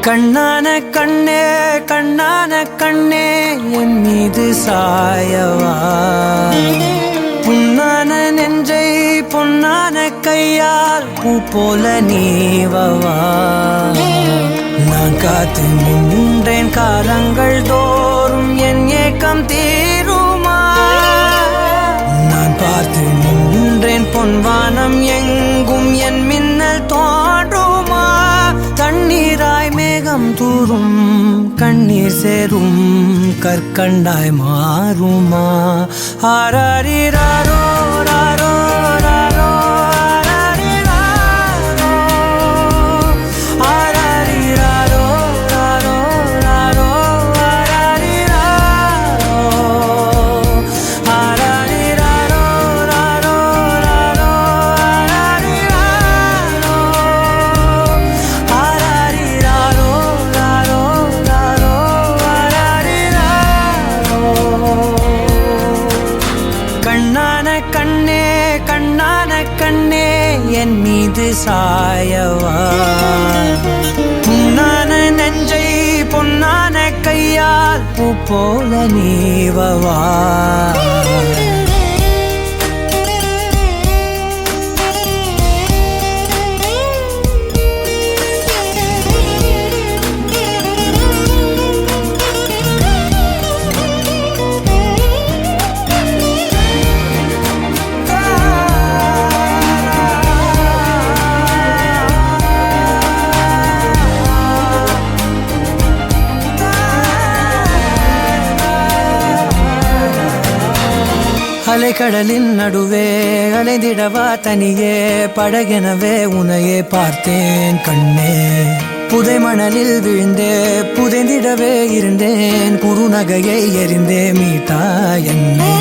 கண்ணான கண்ணே கண்ணான கண்ணே என் மீது சாயவா புண்ணான நெஞ்சை பொன்னான கையால் பூ போல நீவவா நான் காத்து நின்றேன் காலங்கள் தோறும் என் ஏக்கம் தீருமா நான் பார்த்து நின்றேன் பொன்வானம் எங்கும் என் மின்னல் தோன்றுமா தண்ணீராய் மேகம் தூரும் கண்ணீர் சேரும் கற்கண்டாய் மாறுமா ஆராரிராரோ ராரோ ராரோ ஆராரிராரோ ராரோ ராரோ ஆராரிராரோ ராரோ ராரோ ஆராரிராரோ ராரோ ராரோ கண்ணான கண்ணே கண்ணான கண்ணே என் மீது சாயவா புண்ணான நெஞ்சை பொன்னான கையால் பூ போல நீவவா அலைக்கடலின் நடுவே அலைந்திடவா தனியே படகெனவே உனையே பார்த்தேன் கண்ணே புதை மணலில் விழுந்தே புதைந்திடவே இருந்தேன் குறுநகையை எறிந்தே மீட்டா என்னை